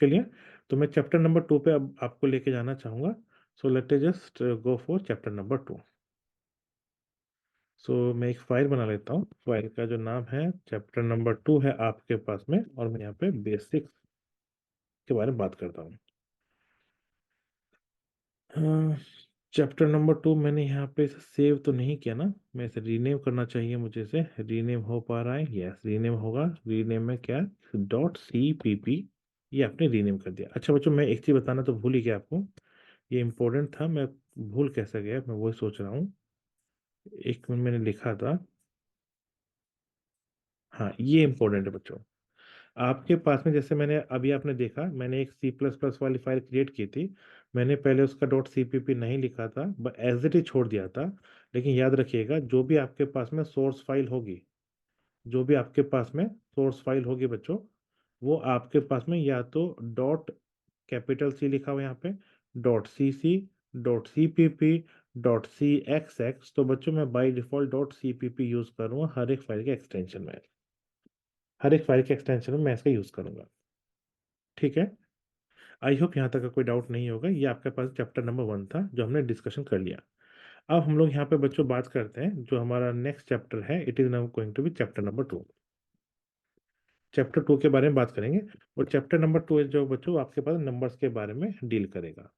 Clear? तो मैं chapter number 2 पे अब आपको लेके जाना चाहूँगा। So let us just go for chapter number 2। सो मैं एक फ़ाइल बना लेता हूँ। फ़ाइल का जो नाम है चैप्टर नंबर 2 है आपके पास में, और मैं यहाँ पे बेसिक्स के बारे में बात करता हूँ। चैप्टर नंबर 2 मैंने यहाँ पे इसे सेव तो नहीं किया ना, मैं इसे रीनेम करना चाहिए मुझे। इसे रीनेम हो पा रहा है? यस, रीनेम होगा। रीनेम में क्या, .cpp, ये आपने रीनेम कर दिया। अच्छा बच्चों, मैं एक चीज़ बताना तो भूल ही गया आपको, ये इम्पोर्टेंट था, मैं भूल कैसे गया, मैं वही सोच रहा हूँ। एक मिनट, मैंने लिखा था, हाँ ये इम्पोर्टेंट है बच्चों। आपके पास में जैसे मैंने अभी आपने देखा, मैंने एक सी प्लस प्लस वाली फाइल क्रिएट की थी। मैंने पहले उसका .cpp नहीं लिखा था, बस एज इट इज छोड़ दिया था। लेकिन याद रखिएगा, जो भी आपके पास में सोर्स फाइल होगी, जो भी आपके पास में सोर्स फाइल होगी बच्चों, वो आपके पास में या तो डॉट कैपिटल सी लिखा हुआ है यहाँ पे, .cc, .cpp, .cxx। तो बच्चों मैं बाय डिफॉल्ट .cpp यूज करूँगा हर एक फाइल के एक्सटेंशन में, हर एक फाइल के एक्सटेंशन में मैं इसका यूज करूंगा। ठीक है? आई होप यहाँ तक का कोई डाउट नहीं होगा। ये आपके पास चैप्टर नंबर 1 था जो हमने डिस्कशन कर लिया। अब हम लोग यहाँ पे बच्चों बात करते हैं, जो हमारा नेक्स्ट चैप्टर है, it is now going to be chapter number 2। Chapter 2 के बारे में बात करेंगे। और चैप्टर नंबर 2 जो बच्चों आपके पास नंबर्स के बारे में डील करेगा।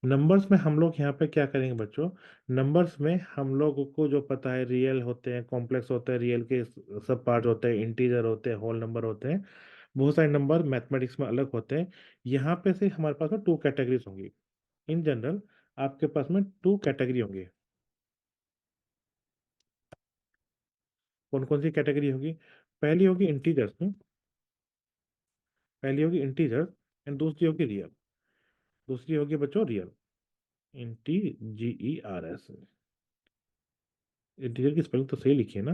नंबर्स में हम लोग यहाँ पे क्या करेंगे बच्चों, नंबर्स में हम लोगों को जो पता है, रियल होते हैं, कॉम्प्लेक्स होते हैं, रियल के सब पार्ट होते हैं, इंटीजर होते हैं, होल नंबर होते हैं, बहुत सारे नंबर मैथमेटिक्स में अलग होते हैं। यहाँ पे से हमारे पास में 2 कैटेगरीज होंगी। इन जनरल आपके पास में 2 कैटेगरी होंगे। कौन कौन सी कैटेगरी होगी? पहली होगी इंटीजर्स में, पहली होगी इंटीजर्स, एंड दूसरी होगी रियल। दूसरी होगी बच्चों रियल, INTGERS। इंटीजर की स्पेलिंग तो सही लिखी है ना,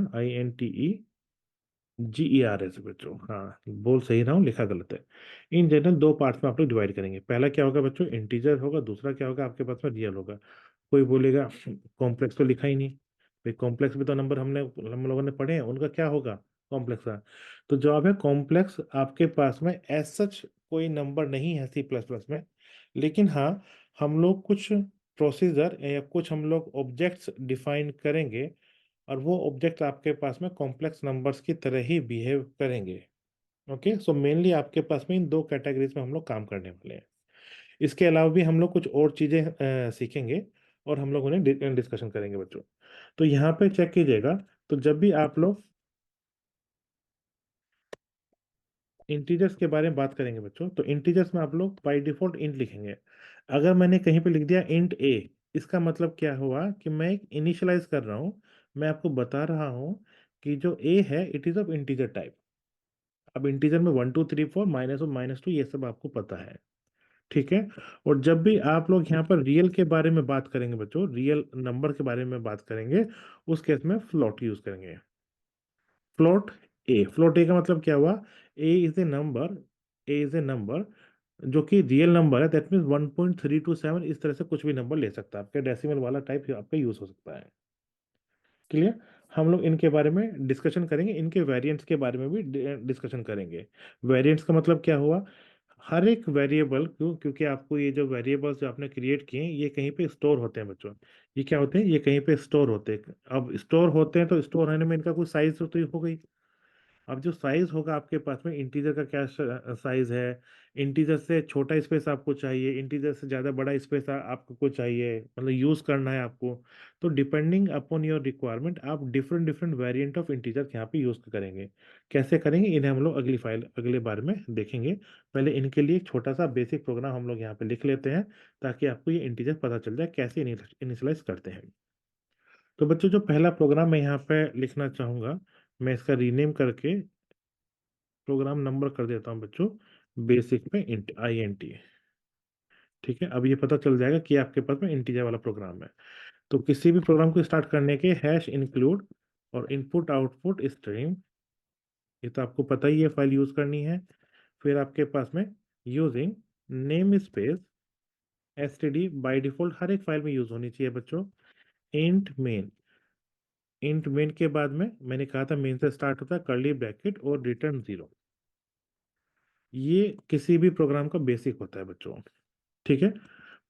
INTEGERS बच्चों, हाँ बोल सही रहा हूँ, लिखा गलत है। इन जनरल 2 पार्ट्स में आप लोग डिवाइड करेंगे। पहला क्या होगा बच्चों, इंटीजर होगा, दूसरा क्या होगा आपके पास में, रियल होगा। कोई बोलेगा कॉम्प्लेक्स तो लिखा ही नहीं भाई, कॉम्प्लेक्स भी तो नंबर हम लोगों ने पढ़े हैं, उनका क्या होगा कॉम्प्लेक्स का? तो जवाब है कॉम्प्लेक्स आपके पास में एज सच कोई नंबर नहीं है सी प्लस प्लस में। लेकिन हाँ, हम लोग कुछ प्रोसीजर या कुछ हम लोग ऑब्जेक्ट्स डिफाइन करेंगे, और वो ऑब्जेक्ट आपके पास में कॉम्प्लेक्स नंबर्स की तरह ही बिहेव करेंगे। ओके, सो मेनली आपके पास में इन 2 कैटेगरीज में हम लोग काम करने वाले हैं। इसके अलावा भी हम लोग कुछ और चीजें सीखेंगे, और हम लोग उन्हें डिस्कशन करेंगे बच्चों। तो यहाँ पे चेक कीजिएगा, तो जब भी आप लोग इंटीजर्स के बारे में बात करेंगे बच्चों, तो इंटीजर्स में आप लोग बाय डिफॉल्ट इंट लिखेंगे। अगर मैंने कहीं पे लिख दिया इंट ए, इसका मतलब क्या हुआ कि मैं एक इनिशियलाइज कर रहा हूँ, मैं आपको बता रहा हूँ कि जो ए है it is of integer type. अब इंटीजर में 1 2 3 4 -1 -2 ये सब आपको पता है। ठीक है? और जब भी आप लोग यहाँ पर रियल के बारे में बात करेंगे बच्चों, रियल नंबर के बारे में बात करेंगे, उस केस में फ्लोट यूज करेंगे। फ्लोट ए, फ्लोट ए का मतलब क्या हुआ, A is a number, A is a number जो कि रियल नंबर है, दैट मीन्स 1.327, इस तरह से कुछ भी नंबर ले सकता है, आपका डेसिमल वाला टाइप आपका यूज हो सकता है। क्लियर? हम लोग इनके बारे में डिस्कशन करेंगे, इनके वेरिएंट्स के बारे में भी डिस्कशन करेंगे। वेरिएंट्स का मतलब क्या हुआ, हर एक वेरिएबल, क्योंकि आपको ये जो वेरिएबल्स जो आपने क्रिएट किए हैं, ये कहीं पे स्टोर होते हैं बच्चों। ये क्या होते हैं, ये कहीं पे स्टोर होते हैं। अब स्टोर होते हैं तो स्टोर होने में इनका कोई साइज तो हो गई। अब जो साइज होगा आपके पास में, इंटीजर का क्या साइज है, इंटीजर से छोटा स्पेस आपको चाहिए, इंटीजर से ज़्यादा बड़ा स्पेस आपको चाहिए, मतलब यूज करना है आपको। तो डिपेंडिंग अपॉन योर रिक्वायरमेंट आप different different variant of integer यहाँ पे यूज करेंगे। कैसे करेंगे इन्हें हम लोग अगली फाइल अगले बार में देखेंगे। पहले इनके लिए एक छोटा सा बेसिक प्रोग्राम हम लोग यहाँ पे लिख लेते हैं, ताकि आपको ये इंटीजर पता चल जाए कैसे इनिशियलाइज करते हैं। तो बच्चों, जो पहला प्रोग्राम मैं यहाँ पे लिखना चाहूंगा, मैं इसका रीनेम करके प्रोग्राम नंबर कर देता हूँ बच्चों, बेसिक में इंट INT। ठीक है, अब ये पता चल जाएगा कि आपके पास में इंटीजर वाला प्रोग्राम है। तो किसी भी प्रोग्राम को स्टार्ट करने के हैश इंक्लूड और इनपुट आउटपुट स्ट्रीम, ये तो आपको पता ही है, फाइल यूज करनी है। फिर आपके पास में using name space STD, by default हर एक फाइल में यूज होनी चाहिए बच्चों। इंट मेन, इंट मेन के बाद में मैंने कहा था मेन से स्टार्ट होता है, कर्ली ब्रैकेट और रिटर्न 0। ये किसी भी प्रोग्राम का बेसिक होता है बच्चों। ठीक है।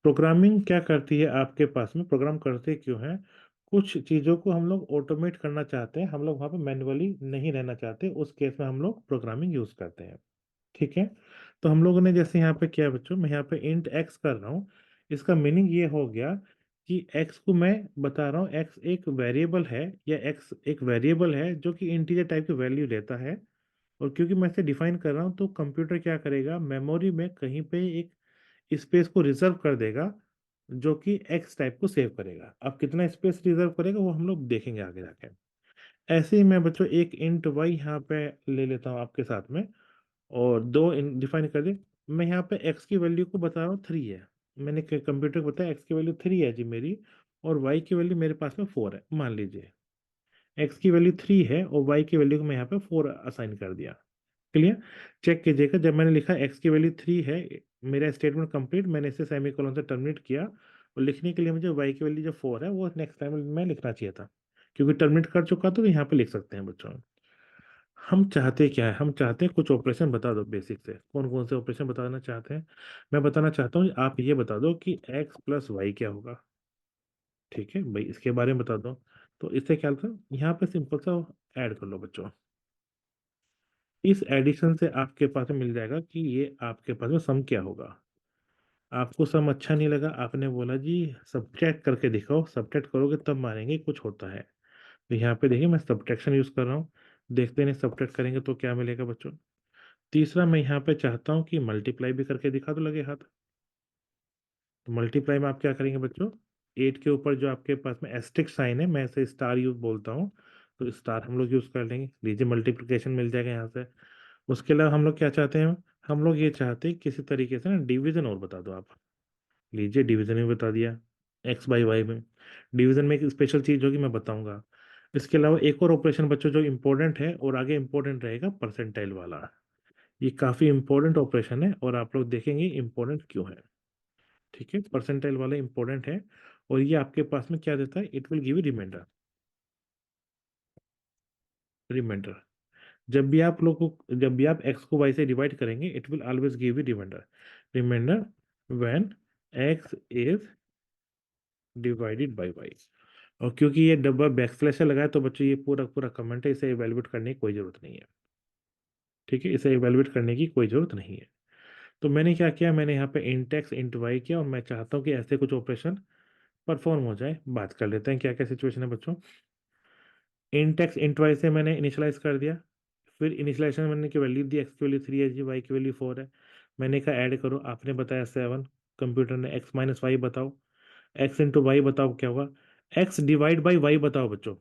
प्रोग्रामिंग क्या करती है आपके पास में, प्रोग्राम करते क्यों है, कुछ चीज़ों को हम लोग ऑटोमेट करना चाहते हैं, हम लोग वहाँ पे मैन्युअली नहीं रहना चाहते, उस केस में हम लोग प्रोग्रामिंग यूज़ करते हैं। ठीक है। तो हम लोगों ने जैसे यहाँ पे किया बच्चों, मैं यहाँ पे इंट एक्स कर रहा हूँ। इसका मीनिंग ये हो गया कि एक्स को मैं बता रहा हूँ, एक्स एक वेरिएबल है, या एक्स एक वेरिएबल है जो कि इंटीजर टाइप की वैल्यू लेता है। और क्योंकि मैं इसे डिफाइन कर रहा हूँ, तो कंप्यूटर क्या करेगा, मेमोरी में कहीं पे एक स्पेस को रिजर्व कर देगा, जो कि एक्स टाइप को सेव करेगा। अब कितना स्पेस रिजर्व करेगा वो हम लोग देखेंगे आगे जाके। ऐसे ही मैं बच्चों एक इंट वाई यहाँ पे ले लेता हूँ आपके साथ में, और दो डिफाइन कर दे। मैं यहाँ पे एक्स की वैल्यू को बता रहा हूँ 3 है। मैंने कंप्यूटर को बताया एक्स की वैल्यू 3 है जी मेरी, और वाई की वैल्यू मेरे पास में 4 है, मान लीजिए। एक्स की वैल्यू 3 है और वाई की वैल्यू को मैं यहाँ पे 4 असाइन कर दिया। क्लियर। चेक कीजिएगा, जब मैंने लिखा एक्स की वैल्यू 3 है, मेरा स्टेटमेंट कंप्लीट, मैंने इसे सेमीकोलन से टर्मिनेट किया, और लिखने के लिए मुझे वाई की वैल्यू जो 4 है वो नेक्स्ट टाइम में लिखना चाहिए था, क्योंकि टर्मिनेट कर चुका था, तो यहाँ पे लिख सकते हैं बच्चों। हम चाहते क्या है, हम चाहते हैं कुछ ऑपरेशन बता दो बेसिक से, कौन कौन से ऑपरेशन बताना चाहते हैं। मैं बताना चाहता हूँ, आप ये बता दो कि एक्स प्लस वाई क्या होगा। ठीक है भाई, इसके बारे में बता दो। तो इससे क्या होता है, यहाँ पे सिंपल सा ऐड कर लो बच्चों। इस एडिशन से आपके पास में मिल जाएगा कि ये आपके पास में सम क्या होगा। आपको सम अच्छा नहीं लगा, आपने बोला जी सब्ट्रैक्ट करके दिखाओ, सब्ट्रैक्ट करोगे तब मानेंगे कुछ होता है। तो यहाँ पे देखिए मैं सब्ट्रैक्शन यूज कर रहा हूँ, देखते नहीं सब्ट्रैक्ट करेंगे तो क्या मिलेगा बच्चों। तीसरा, मैं यहाँ पे चाहता हूँ कि मल्टीप्लाई भी करके दिखा दो लगे हाथ। तो मल्टीप्लाई में आप क्या करेंगे बच्चों, 8 के ऊपर जो आपके पास में एस्टेरिक साइन है, मैं इसे स्टार यूज बोलता हूँ, तो स्टार हम लोग यूज कर लेंगे। लीजिए मल्टीप्लिकेशन मिल जाएगा यहाँ से। उसके अलावा हम लोग क्या चाहते हैं, हम लोग ये चाहते हैं किसी तरीके से ना डिवीजन और बता दो आप। लीजिए डिवीजन भी बता दिया, एक्स बाई वाई में। डिवीजन में एक स्पेशल चीज होगी, मैं बताऊंगा। इसके अलावा एक और ऑपरेशन बच्चों जो इंपॉर्टेंट है और आगे इंपॉर्टेंट रहेगा, परसेंटाइल वाला। ये काफी इंपॉर्टेंट ऑपरेशन है, और आप लोग देखेंगे इंपॉर्टेंट क्यों है। ठीक है, परसेंटाइल वाला इंपॉर्टेंट है, और ये आपके पास में क्या देता है, it will give you reminder. Reminder, जब भी आप एक्स को वाई से डिवाइड करेंगे, it will always give you reminder. Reminder when X is divided by Y. और क्योंकि ये डब्बा बैकस्लैश से लगा है, तो बच्चों ये पूरा पूरा कमेंट है, इसे इवेलुएट करने की कोई जरूरत नहीं है। ठीक है, इसे इवेलुएट करने की कोई जरूरत नहीं है। तो मैंने क्या किया, मैंने यहाँ पे इंट एक्स इंट वाई किया, और मैं चाहता हूँ कि ऐसे कुछ ऑपरेशन परफॉर्म हो जाए। बात कर लेते हैं क्या क्या सिचुएशन है बच्चों। इंट एक्स इंट वाई से मैंने इनिशियलाइज कर दिया। फिर इनिशियलाइजेशन मैंने की वैल्यू दी, एक्स की वैल्यू 3 है जी, वाई की वैल्यू 4 है। मैंने कहा ऐड करो, आपने बताया 7। कंप्यूटर ने एक्स माइनस वाई बताओ, एक्स इंटू वाई बताओ क्या होगा, एक्स डिवाइड बाई वाई बताओ बच्चों।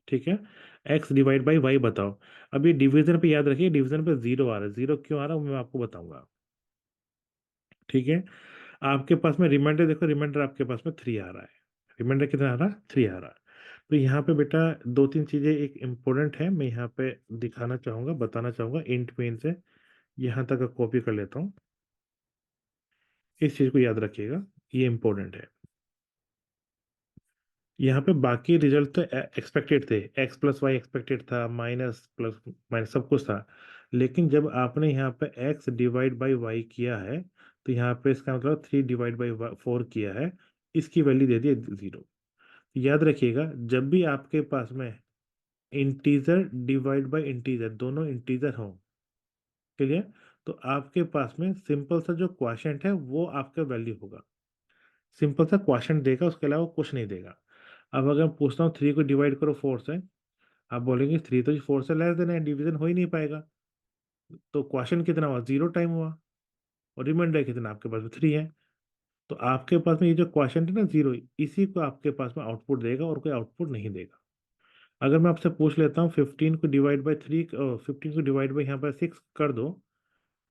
ठीक है, एक्स डिवाइड बाई वाई बताओ। अब ये डिवीजन पे याद रखिए, डिवीजन पे जीरो आ रहा है, जीरो क्यों आ रहा है वो मैं आपको बताऊंगा। ठीक है। आपके पास में रिमाइंडर देखो, रिमाइंडर आपके पास में 3 आ रहा है। रिमाइंडर कितना आ रहा है, 3 आ रहा है। तो यहाँ पे बेटा दो तीन चीजें एक इम्पोर्टेंट है, मैं यहाँ पे दिखाना चाहूंगा, बताना चाहूंगा इंट मेन से। यहाँ तक कॉपी कर लेता हूँ, इस चीज को याद रखिएगा, ये इंपॉर्टेंट है। यहाँ पे बाकी रिजल्ट तो एक्सपेक्टेड थे, एक्स प्लस वाई एक्सपेक्टेड था, माइनस प्लस माइनस सब कुछ था। लेकिन जब आपने यहाँ पे एक्स डिवाइड बाई वाई किया है, तो यहाँ पे इसका मतलब 3 डिवाइड बाई 4 किया है, इसकी वैल्यू दे दी 0। याद रखिएगा, जब भी आपके पास में इंटीजर डिवाइड बाई इंटीजर दोनों इंटीजर हों, क्लियर, तो आपके पास में सिंपल सा जो क्वोशिएंट है वो आपका वैल्यू होगा। सिंपल सा क्वोशिएंट देगा, उसके अलावा कुछ नहीं देगा। अब अगर मैं पूछता हूँ 3 को डिवाइड करो 4 से, आप बोलेंगे 3 तो 4 से लेस देन है, डिवीजन हो ही नहीं पाएगा। तो क्वेश्चन कितना हुआ, 0 टाइम हुआ, और रिमाइंडर कितना आपके पास में 3 है। तो आपके पास में ये जो क्वेश्चन है ना 0, इसी को आपके पास में आउटपुट देगा, और कोई आउटपुट नहीं देगा। अगर मैं आपसे पूछ लेता हूँ 15 को डिवाइड बाई 3, 15 को डिवाइड बाई यहाँ पर 6 कर दो,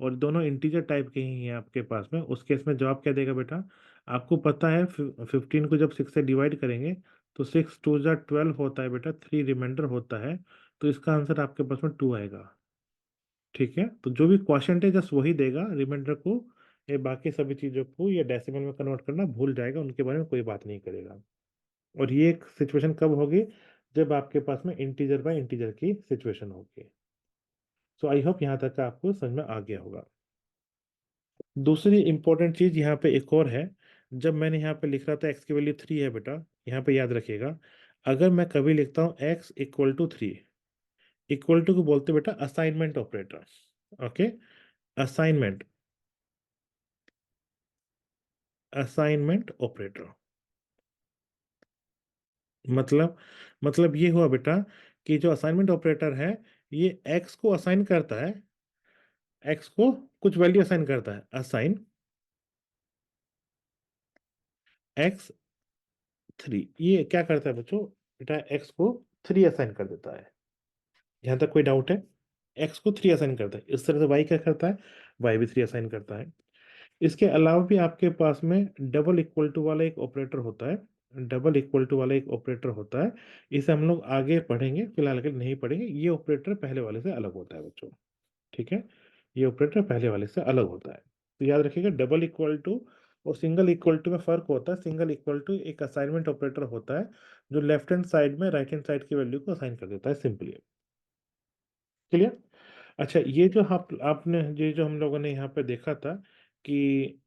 और दोनों इंटीजर टाइप के ही हैं आपके पास में, उस केस में जवाब क्या देगा बेटा। आपको पता है 15 को जब 6 से डिवाइड करेंगे, तो 6 2 जा 12 होता है बेटा, 3 रिमाइंडर होता है। तो इसका आंसर आपके पास में 2 आएगा। ठीक है, तो जो भी क्वेश्चन है जस्ट वही देगा, रिमाइंडर को, ये बाकी सभी चीजों को ये डेसिमल में कन्वर्ट करना भूल जाएगा, उनके बारे में कोई बात नहीं करेगा। और ये एक सिचुएशन कब होगी, जब आपके पास में इंटीजर बाय इंटीजर की सिचुएशन होगी। सो आई होप यहाँ तक का आपको समझ में आ गया होगा। दूसरी इंपॉर्टेंट चीज यहाँ पे एक और है। जब मैंने यहाँ पे लिख रहा था एक्स की वैल्यू 3 है बेटा, यहाँ पे याद रखिएगा, अगर मैं कभी लिखता हूँ x equal to 3, equal to को बोलते हैं बेटा assignment operator. Okay, assignment, assignment operator मतलब, ये हुआ बेटा कि जो असाइनमेंट ऑपरेटर है, ये एक्स को असाइन करता है, एक्स को कुछ वैल्यू असाइन करता है, असाइन एक्स 3, ये क्या करता है बच्चों, बेटा एक्स को 3 असाइन कर देता है। यहाँ तक कोई डाउट है? एक्स को 3 असाइन करता है। इस तरह से वाई क्या करता है, वाई भी 3 असाइन करता है। इसके अलावा भी आपके पास में डबल इक्वल टू वाला एक ऑपरेटर होता है, डबल इक्वल टू वाला एक ऑपरेटर होता है। इसे हम लोग आगे पढ़ेंगे, फिलहाल के लिए नहीं पढ़ेंगे। ये ऑपरेटर पहले वाले से अलग होता है बच्चों, ठीक है, ये ऑपरेटर पहले वाले से अलग होता है। तो याद रखिएगा डबल इक्वल टू और सिंगल इक्वल टू में फर्क होता है। सिंगल इक्वल टू एक असाइनमेंट ऑपरेटर होता है जो लेफ्ट हैंड साइड में राइट हैंड साइड की वैल्यू को असाइन कर देता है, सिंपली। क्लियर? अच्छा, ये जो आप आपने ये जो हम लोगों ने यहाँ पे देखा था कि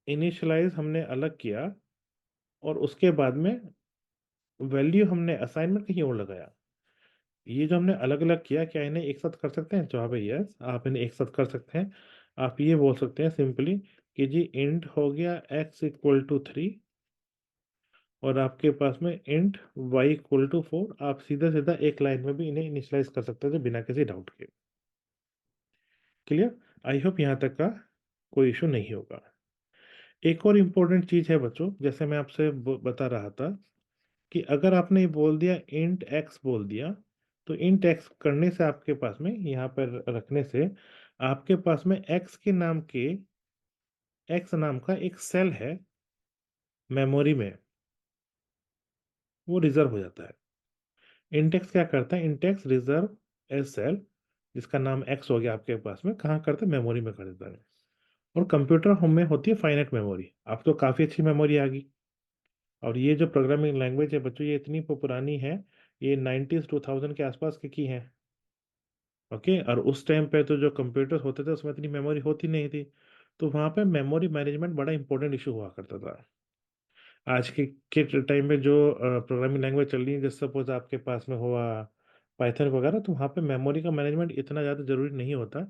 इनिशियलाइज हमने अलग किया और उसके बाद में वैल्यू हमने असाइनमेंट कहीं और लगाया। ये जो हमने अलग अलग किया, क्या इन्हें एक साथ कर सकते हैं? जवाब है यस, आप इन्हें एक साथ कर सकते हैं। आप ये बोल सकते हैं सिंपली कि जी इंट हो गया x इक्वल टू 3 और आपके पास में इंट y इक्वल टू 4। आप सीधा सीधा एक लाइन में भी इन्हें इनिशियलाइज कर सकते थे बिना किसी डाउट के। क्लियर? आई होप यहाँ तक का कोई इशू नहीं होगा। एक और इम्पोर्टेंट चीज है बच्चों, जैसे मैं आपसे बता रहा था कि अगर आपने बोल दिया इंट एक्स बोल दिया, तो इंट एक्स करने से आपके पास में यहाँ पर रखने से आपके पास में एक्स नाम का एक सेल है मेमोरी में, वो रिजर्व हो जाता है। इंटेक्स क्या करता है, इंटेक्स रिजर्व एज सेल जिसका नाम एक्स हो गया आपके पास में, कहाँ करता है, मेमोरी में कर देता है। और कंप्यूटर होम में होती है फाइनाइट मेमोरी। अब तो काफी अच्छी मेमोरी आ गई। और ये जो प्रोग्रामिंग लैंग्वेज है बच्चों, ये इतनी पुरानी है, ये 90s 2000 के आसपास की है। ओके, और उस टाइम पे तो जो कंप्यूटर होते थे उसमें इतनी मेमोरी होती नहीं थी, तो वहां पे मेमोरी मैनेजमेंट बड़ा इंपॉर्टेंट इशू हुआ करता था। आज के टाइम में जो प्रोग्रामिंग लैंग्वेज चल रही है, जैसे सपोज आपके पास में हुआ पाइथन वगैरह, तो वहाँ पे मेमोरी का मैनेजमेंट इतना ज़्यादा जरूरी नहीं होता,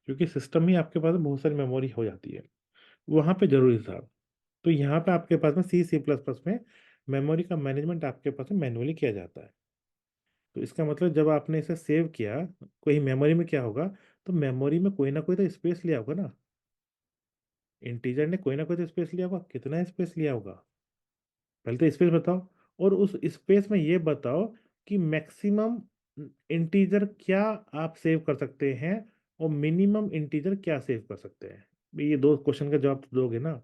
क्योंकि सिस्टम ही आपके पास बहुत सारी मेमोरी हो जाती है। वहाँ पे जरूरी था। तो यहाँ पे आपके पास में C++ में मेमोरी का मैनेजमेंट आपके पास में मैन्युअली किया जाता है। तो इसका मतलब जब आपने इसे सेव किया कोई मेमोरी में, क्या होगा, तो मेमोरी में कोई ना कोई तो स्पेस लिया होगा ना, इंटीजर ने कोई ना कोई तो स्पेस लिया होगा। कितना स्पेस लिया होगा, पहले तो स्पेस बताओ। और उस स्पेस में ये बताओ कि मैक्सिमम इंटीजर क्या आप सेव कर सकते हैं और मिनिमम इंटीजर क्या सेव कर सकते हैं। भी ये दो क्वेश्चन का जवाब तो दोगे ना।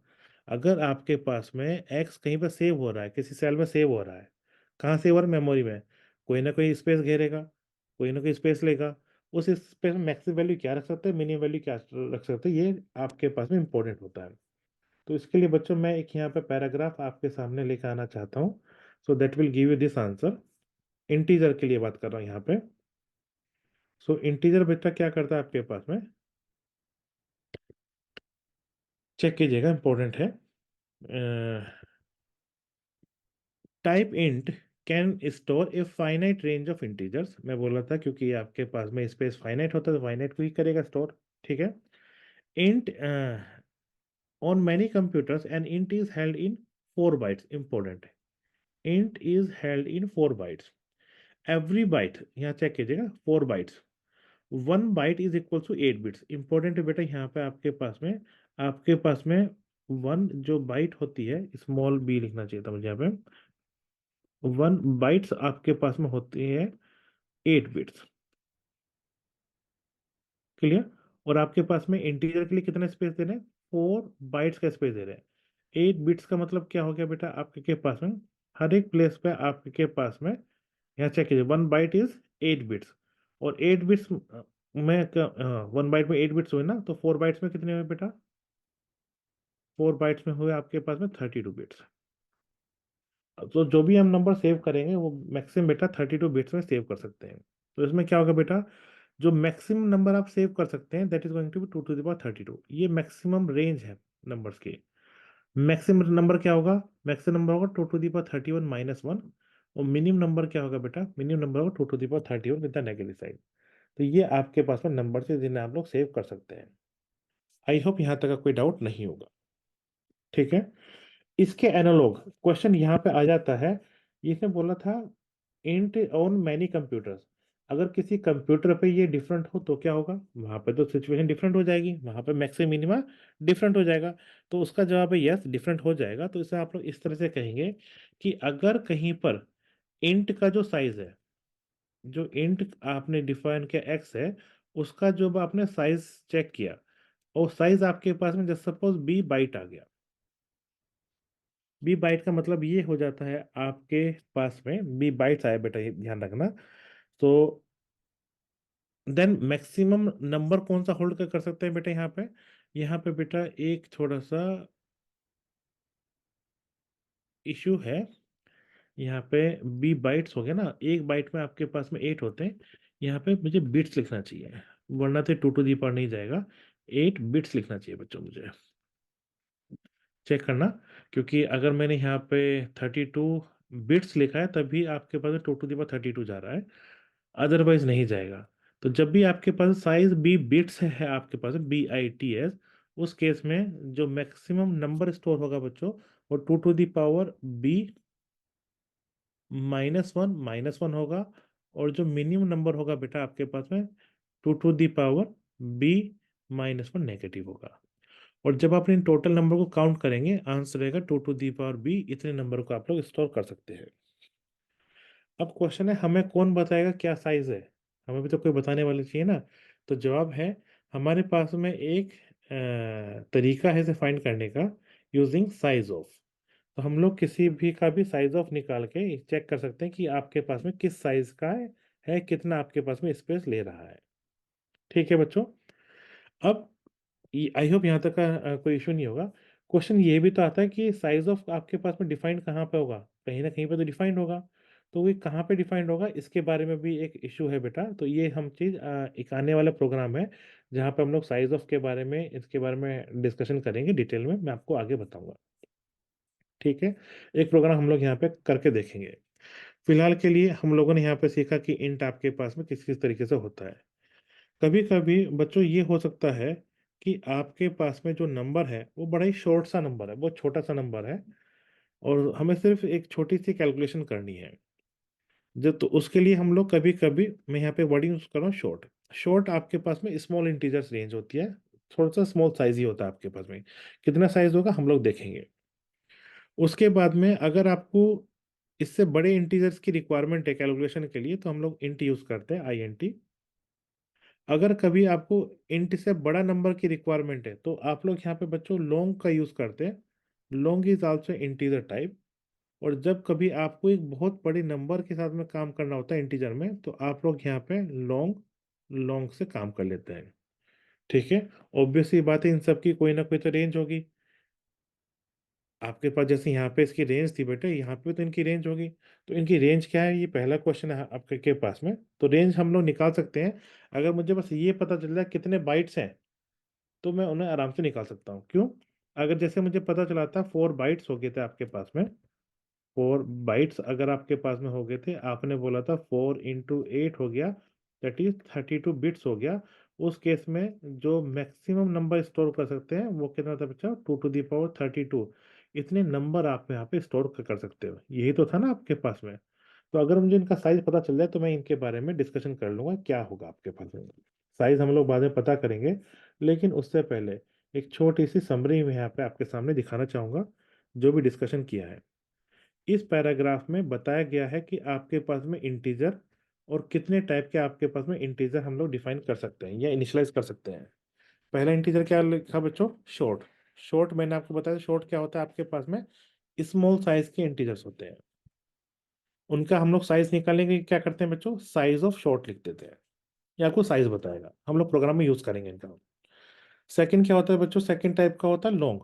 अगर आपके पास में एक्स कहीं पर सेव हो रहा है, किसी सेल में सेव हो रहा है, कहाँ सेव हो रहा है, मेमोरी में, कोई ना कोई स्पेस घेरेगा, कोई ना कोई स्पेस लेगा। उस स्पेस में मैक्सिमम वैल्यू क्या रख सकते हैं, मिनिमम वैल्यू क्या रख सकते हैं, ये आपके पास में इंपॉर्टेंट होता है। तो इसके लिए बच्चों मैं एक यहाँ पे पैराग्राफ आपके सामने लेकर आना चाहता हूँ, so that will give you this answer. Integer के लिए बात कर रहा हूँ यहाँ पे। सो इंटीजर बेटा क्या करता है आपके पास में, चेक कीजिएगा, इंपॉर्टेंट है। Type int can store a finite range of integers. मैं बोल रहा था क्योंकि आपके पास में स्पेस फाइनाइट होता है तो फाइनाइट को ही करेगा स्टोर, ठीक है। Int on many computers and int is held in 4 bytes, important है। Int is held in 4 bytes. Every byte, यहाँ चेक कीजिएगा, 4 bytes. 1 byte is equal to 8 bits. Important है बेटा, यहाँ पे आपके पास में 1 जो बाइट होती है, स्मॉल बी लिखना चाहिए था मुझे यहाँ पे। 1 बाइट्स आपके पास में होती है 8 बिट्स। क्लियर? और आपके पास में इंटीजर के लिए कितना स्पेस दे रहे हैं, 4 बाइट्स का स्पेस दे रहे हैं। 8 बिट्स का मतलब क्या हो गया बेटा, आपके के पास में हर एक प्लेस पे आपके पास में, यहाँ चेक कीजिए, 1 बाइट इज 8 बिट्स। और 8 बिट्स में 1 बाइट में 8 बिट्स हुए ना, तो 4 बाइट्स में कितने हुए बेटा, 4 बाइट्स में हुए आपके पास में 32 बिट्स। तो जो भी हम नंबर सेव करेंगे वो मैक्सिमम बेटा 32 बिट्स में सेव कर सकते हैं। तो इसमें क्या होगा बेटा, जो मैक्सिमम नंबर आप सेव कर सकते हैं that is going to be 2 to the power 32। ये मैक्सिमम रेंज है नंबर्स की। मैक्सिमम नंबर क्या होगा? मैक्सिमम नंबर होगा 2 to the power 31 - 1। और मिनिमम नंबर क्या होगा बेटा? मिनिमम नंबर होगा 2 to the power 31 with the negative side. तो ये आपके पास में नंबर से जिन्हें आप लोग सेव कर सकते हैं। आई होप यहाँ तक का कोई डाउट नहीं होगा। ठीक है। इसके एनालॉग क्वेश्चन यहाँ पे आ जाता है। इसने बोला था इंट ऑन मैनी कंप्यूटर्स। अगर किसी कंप्यूटर पे ये डिफरेंट हो तो क्या होगा? वहां पे तो सिचुएशन डिफरेंट हो जाएगी, वहां पे मैक्सिमम मिनिमा डिफरेंट हो जाएगा। तो उसका जवाब है यस, डिफरेंट हो जाएगा। तो इसे आप लोग इस तरह से कहेंगे कि अगर कहीं पर इंट का जो साइज है, जो इंट आपने डिफाइन किया एक्स है, उसका जो आपने साइज चेक किया और साइज आपके पास में जैसे सपोज बी बाइट आ गया। बी बाइट का मतलब ये हो जाता है आपके पास में बी बाइट्स आए बेटा, ये ध्यान रखना। तो देन मैक्सिमम नंबर कौन सा होल्ड कर सकते हैं बेटा? यहाँ पे बेटा एक थोड़ा सा इशू है। यहाँ पे बी बाइट्स हो गया ना, एक बाइट में आपके पास में 8 होते हैं। यहाँ पे मुझे बिट्स लिखना चाहिए, वरना तो 2 to the power नहीं जाएगा। 8 बिट्स लिखना चाहिए बच्चों मुझे। चेक करना, क्योंकि अगर मैंने यहाँ पे 32 बिट्स लिखा है तभी आपके पास 2 to the power 32 जा रहा है, अदरवाइज नहीं जाएगा। तो जब भी आपके पास साइज बी बिट्स है, आपके पास BITS, उस केस में जो मैक्सिमम नंबर स्टोर होगा बच्चों वो 2 to the power B - 1 - 1 होगा। और जो मिनिमम नंबर होगा बेटा आपके पास में 2 to the power B - 1 negative होगा। और जब आप इन टोटल नंबर को काउंट करेंगे आंसर रहेगा 2 to the power B। इतने नंबर को आप लोग स्टोर कर सकते हैं। अब क्वेश्चन है हमें कौन बताएगा क्या साइज है? हमें भी तो कोई बताने वाले चाहिए ना। तो जवाब है हमारे पास में एक तरीका है इसे फाइंड करने का, यूजिंग साइज ऑफ। तो हम लोग किसी भी का भी साइज ऑफ निकाल के चेक कर सकते हैं कि आपके पास में किस साइज का है, कितना आपके पास में स्पेस ले रहा है। ठीक है बच्चों। अब आई होप यहाँ तक का कोई इशू नहीं होगा। क्वेश्चन ये भी तो आता है कि साइज ऑफ आपके पास में डिफाइंड कहाँ पे होगा? कहीं ना कहीं पे तो डिफाइंड होगा। तो वो कहाँ पे डिफाइंड होगा इसके बारे में भी एक इशू है बेटा। तो ये हम चीज एक आने वाला प्रोग्राम है जहाँ पे हम लोग साइज ऑफ के बारे में, इसके बारे में डिस्कशन करेंगे डिटेल में, मैं आपको आगे बताऊंगा। ठीक है। एक प्रोग्राम हम लोग यहाँ पे करके देखेंगे। फिलहाल के लिए हम लोगों ने यहाँ पे सीखा कि इंट आपके पास में किस किस तरीके से होता है। कभी कभी बच्चों ये हो सकता है कि आपके पास में जो नंबर है वो बड़ा ही शॉर्ट सा नंबर है, बहुत छोटा सा नंबर है, और हमें सिर्फ एक छोटी सी कैलकुलेशन करनी है। जो तो उसके लिए हम लोग कभी कभी, मैं यहाँ पे वर्डिंग यूज कर रहा हूँ शॉर्ट। शॉर्ट आपके पास में स्मॉल इंटीजर्स रेंज होती है, थोड़ा सा स्मॉल साइज ही होता है आपके पास में। कितना साइज होगा हम लोग देखेंगे। उसके बाद में अगर आपको इससे बड़े इंटीजर्स की रिक्वायरमेंट है कैलकुलेशन के लिए तो हम लोग इंट यूज करते हैं, INT। अगर कभी आपको इंट से बड़ा नंबर की रिक्वायरमेंट है तो आप लोग यहाँ पे बच्चों लॉन्ग का यूज करते हैं। Long is also integer type. और जब कभी आपको एक बहुत बड़े नंबर के साथ में काम करना होता है इंटीजर में तो आप लोग यहाँ पे लॉन्ग लॉन्ग से काम कर लेते हैं। ठीक है। ऑब्वियसली बात है इन सब की कोई ना कोई तो रेंज होगी। आपके पास जैसे यहाँ पे इसकी रेंज थी बेटे, यहाँ पे तो इनकी रेंज होगी। तो इनकी रेंज क्या है, ये पहला क्वेश्चन है आपके के पास में। तो रेंज हम लोग निकाल सकते हैं। अगर मुझे बस ये पता चल जाए कितने बाइट्स हैं तो मैं उन्हें आराम से निकाल सकता हूँ। क्यों? अगर जैसे मुझे पता चला था 4 बाइट्स हो गए थे आपके पास में, 4 बाइट्स अगर आपके पास में हो गए थे, आपने बोला था 4 × 8 हो गया, दैट इज 32 बिट्स हो गया। उस केस में जो मैक्सिमम नंबर स्टोर कर सकते हैं वो कितना था बच्चा? 2 to the power 32। इतने नंबर आप यहाँ पे स्टोर कर सकते हो, यही तो था ना आपके पास में। तो अगर मुझे इनका साइज पता चल जाए तो मैं इनके बारे में डिस्कशन कर लूंगा क्या होगा आपके पास में। साइज हम लोग बाद में पता करेंगे, लेकिन उससे पहले एक छोटी सी समरी में यहाँ पे आपके सामने दिखाना चाहूंगा जो भी डिस्कशन किया है। इस पैराग्राफ में बताया गया है कि आपके पास में इंटीजर और कितने टाइप के आपके पास में इंटीजर हम लोग डिफाइन कर सकते हैं या इनिशियलाइज कर सकते हैं। पहला इंटीजर क्या लिखा बच्चों? शॉर्ट। शॉर्ट मैंने आपको बताया शॉर्ट क्या होता है आपके पास में, स्मॉल साइज के इंटीजर्स होते हैं। उनका हम लोग साइज निकालने के लिए क्या करते हैं बच्चों? साइज ऑफ शॉर्ट लिख देते हैं। ये आपको साइज बताएगा, हम लोग प्रोग्राम में यूज करेंगे इनका। सेकंड क्या होता है बच्चों? सेकंड टाइप का होता है लॉन्ग।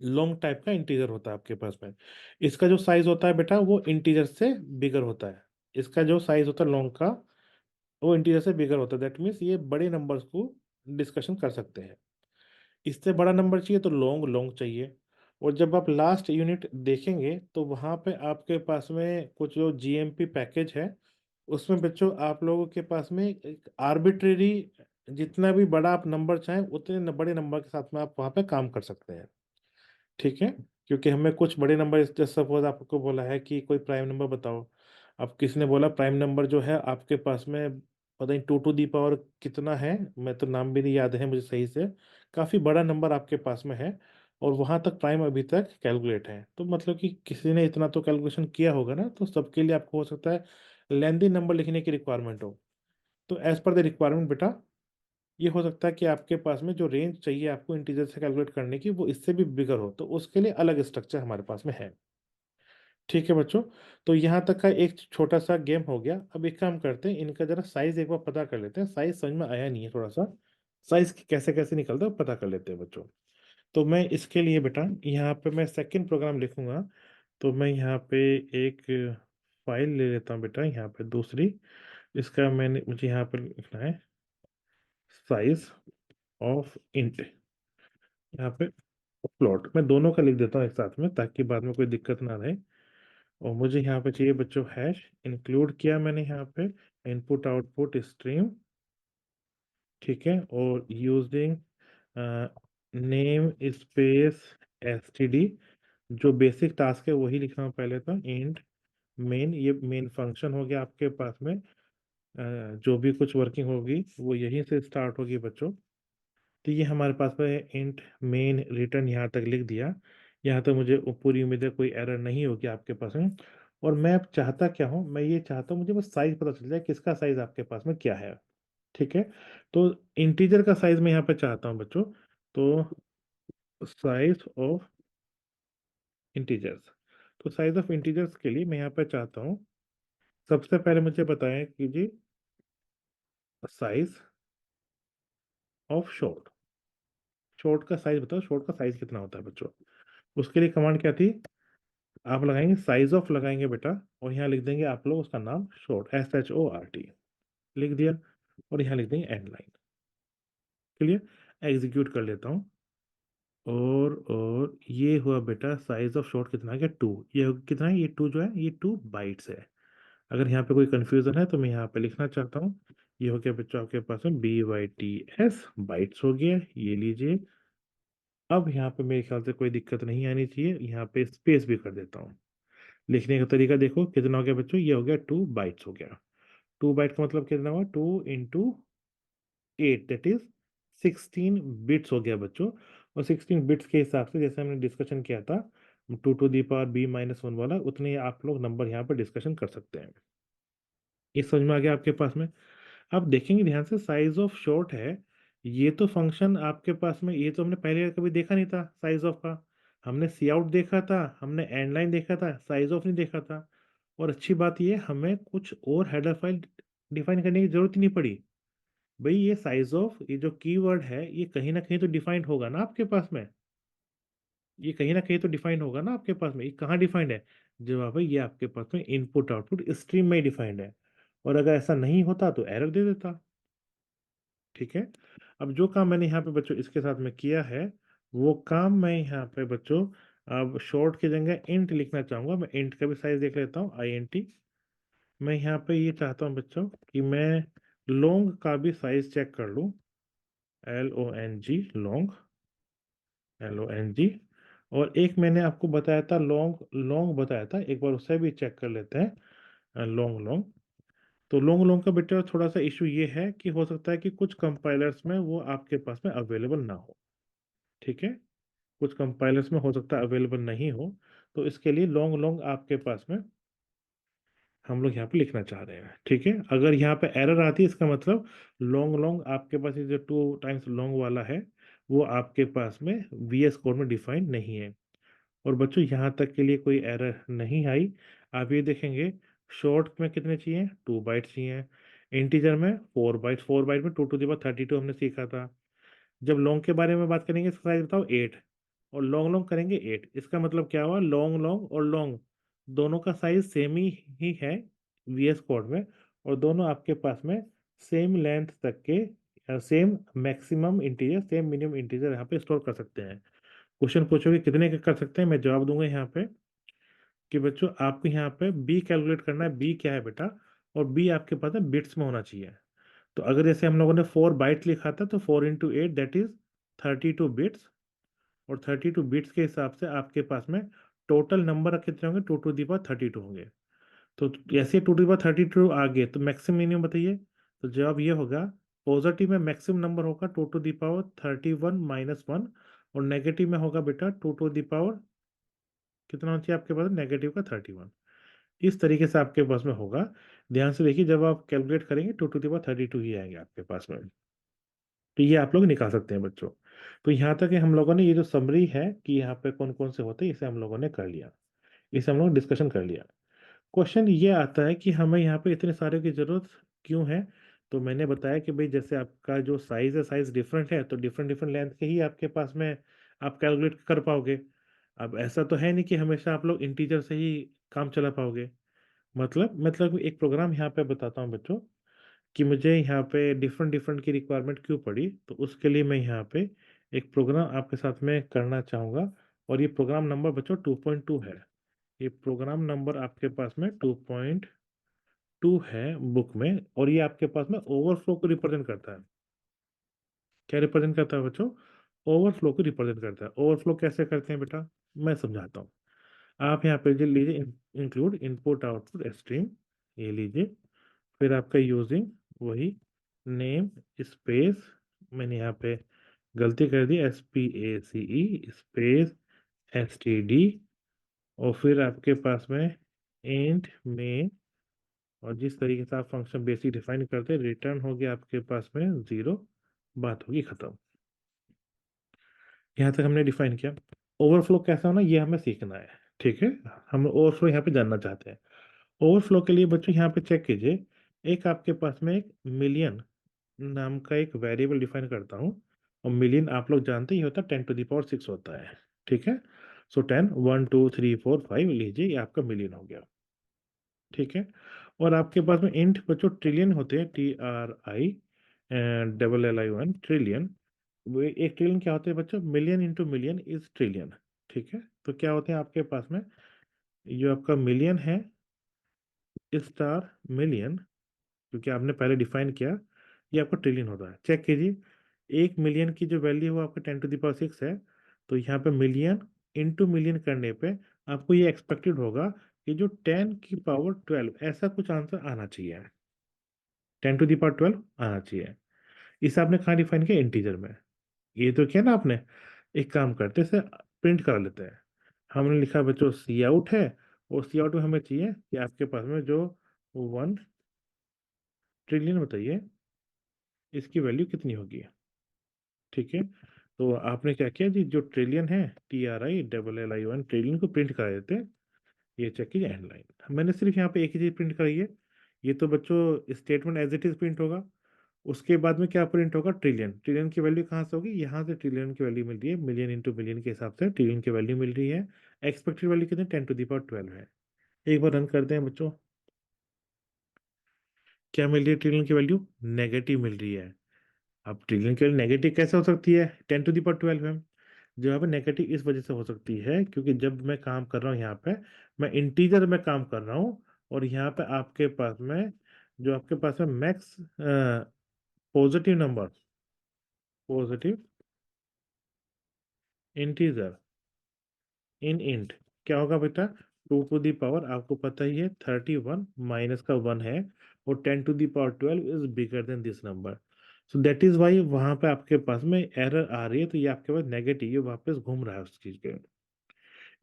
लॉन्ग टाइप का इंटीजर होता है आपके पास में। इसका जो साइज होता है बेटा वो इंटीजर से बिगर होता है। इसका जो साइज होता है लॉन्ग का वो इंटीजर से बिगर होता है। दैट मीन्स ये बड़े नंबर्स को डिस्कशन कर सकते हैं। इससे बड़ा नंबर चाहिए तो लॉन्ग लॉन्ग चाहिए। और जब आप लास्ट यूनिट देखेंगे तो वहाँ पे आपके पास में कुछ जो जीएमपी पैकेज है, उसमें बच्चों आप लोगों के पास में एक आर्बिट्रेरी, जितना भी बड़ा आप नंबर चाहें उतने बड़े नंबर के साथ में आप वहाँ पे काम कर सकते हैं। ठीक है। क्योंकि हमें कुछ बड़े नंबर, जैसे सपोज आपको बोला है कि कोई प्राइम नंबर बताओ। अब किसी ने बोला प्राइम नंबर जो है आपके पास में पता नहीं 2 टू दी पावर कितना है, मैं तो नाम भी नहीं याद है मुझे सही से। काफ़ी बड़ा नंबर आपके पास में है, और वहां तक प्राइम अभी तक कैलकुलेट है, तो मतलब कि किसी ने इतना तो कैलकुलेशन किया होगा ना, तो सबके लिए आपको हो सकता है लेंदी नंबर लिखने की रिक्वायरमेंट हो। तो एज पर द रिक्वायरमेंट बेटा, ये हो सकता है कि आपके पास में जो रेंज चाहिए आपको इंटीजर से कैलकुलेट करने की वो इससे भी बिगर हो, तो उसके लिए अलग स्ट्रक्चर हमारे पास में है। ठीक है बच्चों। तो यहाँ तक का एक छोटा सा गेम हो गया। अब एक काम करते हैं, इनका जरा साइज एक बार पता कर लेते हैं। साइज समझ में आया नहीं है थोड़ा सा, साइज कैसे कैसे निकलता है वो पता कर लेते हैं बच्चों। तो मैं इसके लिए बेटा यहाँ पे मैं सेकंड प्रोग्राम लिखूंगा। तो मैं यहाँ पे एक फाइल ले लेता हूँ बेटा, यहाँ पे दूसरी। इसका मैंने मुझे यहाँ पर लिखना है साइज ऑफ इंट। यहाँ पे प्लॉट मैं दोनों का लिख देता हूँ एक साथ में, ताकि बाद में कोई दिक्कत ना रहे। और मुझे यहाँ पे चाहिए बच्चों हैश, इंक्लूड किया मैंने यहाँ पे इनपुट आउटपुट स्ट्रीम। ठीक है। और यूजिंग नेम स्पेस एसटीडी, जो बेसिक टास्क है वही लिख रहा हूँ पहले तो। इंट मेन, ये मेन फंक्शन हो गया आपके पास में। जो भी कुछ वर्किंग होगी वो यहीं से स्टार्ट होगी बच्चों। तो ये हमारे पास में इंट मेन रिटर्न यहाँ तक लिख दिया। यहाँ तक मुझे पूरी उम्मीद है कोई एरर नहीं होगी आपके पास में। और मैं अब चाहता क्या हूँ, मैं ये चाहता हूँ मुझे बस साइज पता चल जाए किसका साइज आपके पास में क्या है। ठीक है। तो इंटीजर का साइज मैं यहाँ पे चाहता हूँ बच्चों। तो साइज ऑफ इंटीजर्स, तो साइज ऑफ इंटीजर्स के लिए मैं यहाँ पे चाहता हूँ, सबसे पहले मुझे बताएं कि जी साइज ऑफ शॉर्ट। शॉर्ट का साइज बताओ, शॉर्ट का साइज कितना होता है बच्चों। उसके लिए कमांड क्या थी, आप लगाएंगे साइज ऑफ लगाएंगे बेटा, और यहाँ लिख देंगे आप लोग उसका नाम शॉर्ट, SHORT लिख दिया। और यहाँ लिख देंगे एंड लाइन। क्लियर। एग्जीक्यूट कर लेता हूँ। और ये हुआ बेटा साइज ऑफ शॉर्ट कितना आ गया 2। ये कितना है, ये 2 जो है ये 2 बाइट्स है। अगर यहाँ पे कोई कंफ्यूजन है तो मैं यहाँ पे लिखना चाहता हूँ। ये हो गया बच्चों आपके पास में BYTS बाइट्स हो गया, ये लीजिए। अब यहाँ पे मेरे ख्याल से कोई दिक्कत नहीं आनी चाहिए, यहाँ पे स्पेस भी कर देता हूँ। लिखने का तरीका देखो कितना हो गया बच्चों, ये हो गया 2 बाइट्स हो गया। 2 बाइट का मतलब कितना हुआ, 2 × 8 दैट इज 16 बिट्स हो गया बच्चों। और 16 बिट्स के हिसाब से जैसे हमने डिस्कशन किया था 2 टू दी पावर B-1 वाला, उतने ही आप लोग नंबर यहाँ पर डिस्कशन कर सकते हैं। ये समझ में आ गया आपके पास में। आप देखेंगे ध्यान से साइज ऑफ शॉर्ट है, ये तो फंक्शन आपके पास में, ये तो हमने पहले कभी देखा नहीं था साइज ऑफ का। हमने सी आउट देखा था, हमने एंड लाइन देखा था, साइज ऑफ नहीं देखा था। और अच्छी बात ये हमें कुछ और हेडर फाइल डिफाइन करने की जरूरत ही नहीं पड़ी। भाई ये साइज ऑफ, ये जो कीवर्ड है ये कहीं ना कहीं तो डिफाइंड होगा ना आपके पास में। ये कहीं ना कहीं तो डिफाइंड होगा ना आपके पास में। ये कहाँ डिफाइंड है, जवाब है ये आपके पास में इनपुट आउटपुट स्ट्रीम में डिफाइंड है। और अगर ऐसा नहीं होता तो एरर दे देता। ठीक है। अब जो काम मैंने यहाँ पे बच्चों इसके साथ में किया है, वो काम मैं यहाँ पे बच्चों अब शॉर्ट की जगह इंट लिखना चाहूंगा। मैं इंट का भी साइज देख लेता हूँ, INT। मैं यहाँ पे ये चाहता हूँ बच्चों कि मैं लॉन्ग का भी साइज चेक कर लूँ। LONG long, LONG। और एक मैंने आपको बताया था लॉन्ग, लॉन्ग बताया था, एक बार उससे भी चेक कर लेते हैं लॉन्ग लॉन्ग। तो लॉन्ग लॉन्ग का बेटा थोड़ा सा इशू ये है कि हो सकता है कि कुछ कंपाइलर्स में वो आपके पास में अवेलेबल ना हो। ठीक है। कुछ कंपाइलर्स में हो सकता है अवेलेबल नहीं हो। तो इसके लिए लॉन्ग लॉन्ग आपके पास में हम लोग यहाँ पे लिखना चाह रहे हैं। ठीक है। अगर यहाँ पे एरर आती है इसका मतलब लॉन्ग लॉन्ग आपके पास ये जो 2 टाइम्स लॉन्ग वाला है वो आपके पास में VS कोड में डिफाइंड नहीं है। और बच्चों यहाँ तक के लिए कोई एरर नहीं आई। आप ये देखेंगे शॉर्ट में कितने चाहिए, 2 बाइट चाहिए। इंटीजर में 4 बाइट, 4 बाइट में 2 टू दी पावर 32 हमने सीखा था। जब लॉन्ग के बारे में बात करेंगे इसका साइज बताओ 8। और लॉन्ग लॉन्ग करेंगे 8, इसका मतलब क्या हुआ, लॉन्ग लॉन्ग और लॉन्ग दोनों का साइज सेम ही है VS कोड में। और दोनों आपके पास में सेम लेंथ तक के same maximum integer same minimum integer यहाँ पे स्टोर कर सकते हैं। क्वेश्चन पूछोगे कितने का कर सकते हैं, मैं जवाब दूंगा यहाँ पे कि बच्चों आपको यहाँ पे बी कैलकुलेट करना है। बी क्या है बेटा, और बी आपके पास है बिट्स में होना चाहिए। तो अगर जैसे हम लोगों ने 4 बाइट लिखा था तो 4 × 8 दैट इज 32 बिट्स। और 32 बिट्स के हिसाब से आपके पास में टोटल नंबर कितने होंगे, 2 टू दी पावर 32 होंगे। तो जैसे 2 टू दी पावर 32 आ गए तो मैक्सिमम मिनिमम बताइए। तो जवाब ये होगा, पॉजिटिव में मैक्सिमम नंबर होगा 2 टू दी पावर 31 - 1, और नेगेटिव में होगा बेटा 2 टू दी पावर कितना होना चाहिए आपके पास, नेगेटिव का 31। इस तरीके से आपके पास में होगा। ध्यान से देखिए, जब आप कैलकुलेट करेंगे 2 टू दी पावर 32 ही आएंगे आपके पास में। तो ये आप लोग निकाल सकते हैं बच्चों। तो यहाँ तक हम लोगों ने ये जो समरी है कि यहाँ पे कौन कौन से होते हैं, इसे हम लोगों ने कर लिया, इसे हम लोग डिस्कशन कर लिया। क्वेश्चन ये आता है कि हमें यहाँ पे इतने सारे की जरूरत क्यों है। तो मैंने बताया कि भाई जैसे आपका जो साइज है, साइज डिफरेंट है, तो डिफरेंट डिफरेंट लेंथ के ही आपके पास में आप कैलकुलेट कर पाओगे। अब ऐसा तो है नहीं कि हमेशा आप लोग इंटीजर से ही काम चला पाओगे। मतलब एक प्रोग्राम यहाँ पे बताता हूँ बच्चों कि मुझे यहाँ पे डिफरेंट डिफरेंट की रिक्वायरमेंट क्यों पड़ी। तो उसके लिए मैं यहाँ पे एक प्रोग्राम आपके साथ में करना चाहूँगा। और ये प्रोग्राम नंबर बच्चों 2.2 है। ये प्रोग्राम नंबर आपके पास में 2.2 है बुक में, और ये आपके पास में ओवरफ्लो को रिप्रेजेंट करता है। क्या रिप्रेजेंट करता है बच्चों, ओवरफ्लो को रिप्रेजेंट करता है। ओवरफ्लो कैसे करते हैं बेटा, मैं समझाता हूँ। आप यहाँ पे जो लीजिए, इंक्लूड इनपुट आउटपुट स्ट्रीम, ये लीजिए। फिर आपका यूजिंग वही नेम स्पेस, मैंने यहाँ पे गलती कर दी, SPACE स्पेस STD। और फिर आपके पास में इंट में, और जिस तरीके से आप फंक्शन बेसिक डिफाइन करते हैं, रिटर्न हो गया आपके पास में 0, बात होगी खत्म। यहाँ तक हमने डिफाइन किया। ओवरफ्लो कैसा होना ये हमें सीखना है, ठीक है। हम ओवरफ्लो यहाँ पे जानना चाहते हैं। ओवरफ्लो के लिए बच्चों यहाँ पे चेक कीजिए, एक आपके पास में एक मिलियन नाम का एक वेरिएबल डिफाइन करता हूँ। और मिलियन आप लोग जानते ही होता है 10⁻⁶ होता है, ठीक है। सो 10 1 2 3 4 5 लीजिए, ये आपका मिलियन हो गया, ठीक है। और आपके पास में इंट बच्चों ट्रिलियन होते हैं, TRILLION ट्रिलियन। वो एक ट्रिलियन क्या होते हैं बच्चों, million into million is trillion, ठीक है। तो क्या होते हैं आपके पास में, जो आपका मिलियन है स्टार मिलियन, क्योंकि आपने पहले डिफाइन किया, ये आपका ट्रिलियन होता है। चेक कीजिए, 1 मिलियन की जो वैल्यू है वो आपका 10⁻⁶ है। तो यहाँ पे मिलियन इंटू मिलियन करने पे आपको ये एक्सपेक्टेड होगा कि जो 10⁻12 ऐसा कुछ आंसर आना चाहिए, 10⁻12 आना चाहिए। इसे आपने कहाँ डिफाइन किया, इंटीजर में। ये तो किया ना आपने। एक काम करते हैं, इसे प्रिंट करा लेते हैं। हमने लिखा बच्चों सी आउट है, और सी आउट में हमें चाहिए कि आपके पास में जो 1 ट्रिलियन बताइए इसकी वैल्यू कितनी होगी, ठीक है। तो आपने क्या किया जी, जो ट्रिलियन है TRILLION ट्रिलियन को प्रिंट करा देते हैं। ये चेक कीजिए एंड लाइन, मैंने सिर्फ यहाँ पे एक ही चीज प्रिंट कराई है। ये तो बच्चों statement as it is print होगा। उसके बाद में क्या प्रिंट होगा, ट्रिलियन। ट्रिलियन की वैल्यू कहाँ से होगी, यहाँ से ट्रिलियन की वैल्यू मिल रही है, मिलियन इंटू मिलियन के हिसाब से ट्रिलियन की वैल्यू मिल रही है। एक्सपेक्टेड वैल्यू कितनी, 10⁻12 है। एक बार रन करते हैं बच्चों, क्या मिल रही है, ट्रिलियन की वैल्यू नेगेटिव मिल रही है। अब ट्रिलियन की वैल्यू नेगेटिव कैसे हो सकती है, 10⁻12 है। जवाब नेगेटिव इस वजह से हो सकती है क्योंकि जब मैं काम कर रहा हूँ यहाँ पे, मैं इंटीजर में काम कर रहा हूँ। और यहाँ पे आपके पास में जो आपके पास में max positive number, positive integer इन इंट, क्या होगा बेटा, 2 टू दी पावर, आपको पता ही है 31 माइनस का 1 है, और 10⁻12 is bigger than this number. So that is why वहां पे आपके पास में एरर आ रही है। तो ये आपके पास नेगेटिव, ये वापस घूम रहा है उस चीज के।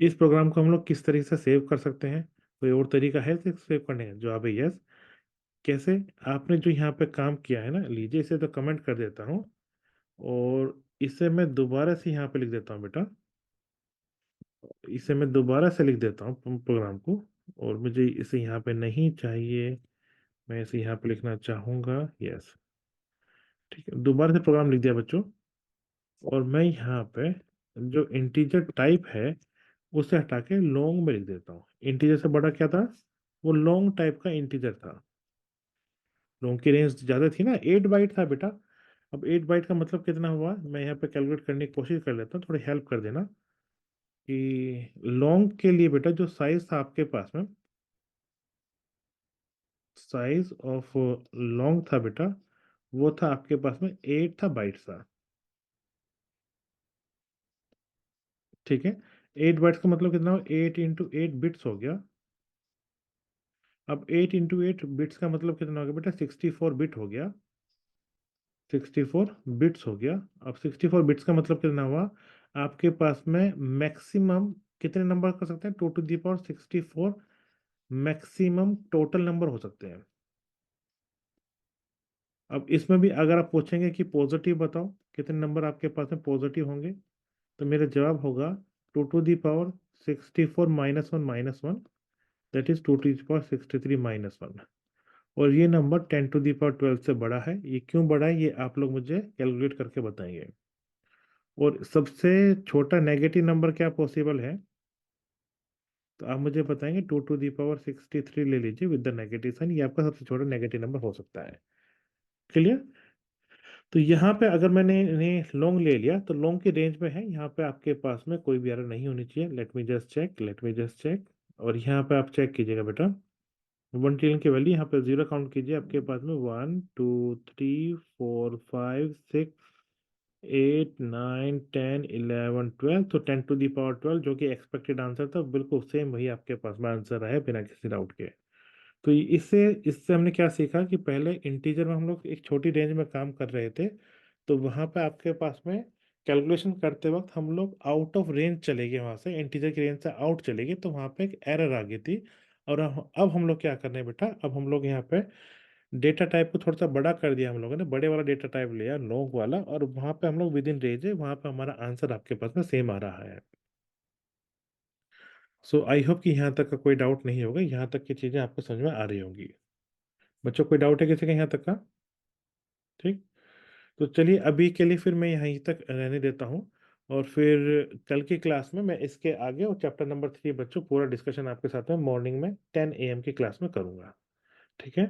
इस प्रोग्राम को हम लोग किस तरीके से सेव कर सकते हैं, कोई और तरीका है सेव करने का, जवाब है यस। कैसे, आपने जो यहाँ पे काम किया है ना, लीजिए इसे तो कमेंट कर देता हूँ, और इसे मैं दोबारा से यहाँ पे लिख देता हूँ बेटा। इसे मैं दोबारा से लिख देता हूँ प्रोग्राम को, और मुझे इसे यहाँ पे नहीं चाहिए, मैं इसे यहाँ पे लिखना चाहूंगा, यस, ठीक है। दोबारा से प्रोग्राम लिख दिया बच्चों, और मैं यहाँ पे जो इंटीजर टाइप है उसे हटा के लॉन्ग में लिख देता हूँ। इंटीजर से बड़ा क्या था, वो लॉन्ग टाइप का इंटीजर था। लॉन्ग की रेंज ज़्यादा थी ना, 8 बाइट था बेटा। अब 8 बाइट का मतलब कितना हुआ, मैं यहाँ पे कैलकुलेट करने की कोशिश कर लेता हूँ, थोड़ी हेल्प कर देना। कि लॉन्ग के लिए बेटा जो साइज था आपके पास में, साइज ऑफ लॉन्ग था बेटा, वो था आपके पास में 8 बाइट्स था। ठीक है, 8 बाइट्स का मतलब कितना हुआ, 8 इंटू 8 बिट्स हो गया। अब 8 इंटू 8 बिट्स का मतलब कितना हो गया बेटा, 64 बिट हो गया। 64 बिट्स हो गया। अब 64 बिट्स का मतलब कितना हुआ, आपके पास में मैक्सिमम कितने नंबर कर सकते हैं, 2 to the power 64 maximum total number हो सकते हैं। अब इसमें भी अगर आप पूछेंगे कि पॉजिटिव बताओ, कितने नंबर आपके पास में पॉजिटिव होंगे, तो मेरा जवाब होगा 2 to the power 64 - 1 - 1, that is 2 to the power 63 - 1। और ये नंबर 10 टू दी पावर 12 से बड़ा है। ये क्यों बड़ा है, ये आप लोग मुझे कैलकुलेट करके बताएंगे। और सबसे छोटा नेगेटिव नंबर क्या पॉसिबल है, तो आप मुझे बताएंगे। 2 टू दी पावर 63 ले लीजिए विद द नेगेटिव साइन, ये आपका सबसे छोटा नेगेटिव नंबर हो सकता है। क्लियर। तो यहाँ पे अगर मैंने इन्हें लॉन्ग ले लिया, तो लॉन्ग की रेंज में है, यहाँ पे आपके पास में कोई भी एरर नहीं होनी चाहिए। Let me just check, let me just check. और यहाँ पे आप चेक कीजिएगा बेटा, 1 ट्रिलियन की वैल्यू यहाँ पे जीरो काउंट कीजिए, आपके पास में 1 2 3 4 5 6 8 9 10 11 12, तो 10 टू दी पावर 12 जो कि एक्सपेक्टेड आंसर था, बिल्कुल सेम वही आपके पास में आंसर है बिना किसी डाउट के। तो इससे इससे हमने क्या सीखा कि पहले इंटीजर में हम लोग एक छोटी रेंज में काम कर रहे थे, तो वहां पे आपके पास में कैलकुलेशन करते वक्त हम लोग आउट ऑफ रेंज चले गए, वहां से इंटीजर की रेंज से आउट चले गए, तो वहां पे एक एरर आ गई थी। और अब हम लोग क्या करने हैं बेटा, अब हम लोग यहाँ पे डेटा टाइप को थोड़ा सा बड़ा कर दिया, हम लोगों ने बड़े वाला डेटा टाइप लिया, लॉन्ग वाला, और वहां पे हम लोग विद इन रेंज है, वहां पे हमारा आंसर आपके पास में सेम आ रहा है। सो आई होप कि यहाँ तक का कोई डाउट नहीं होगा, यहाँ तक की चीजें आपको समझ में आ रही होंगी। बच्चों कोई डाउट है किसी का यहाँ तक का? ठीक। तो चलिए अभी के लिए फिर मैं यहीं तक रहने देता हूँ, और फिर कल की क्लास में मैं इसके आगे और चैप्टर नंबर 3 बच्चों पूरा डिस्कशन आपके साथ में मॉर्निंग में 10 AM की क्लास में करूँगा। ठीक है।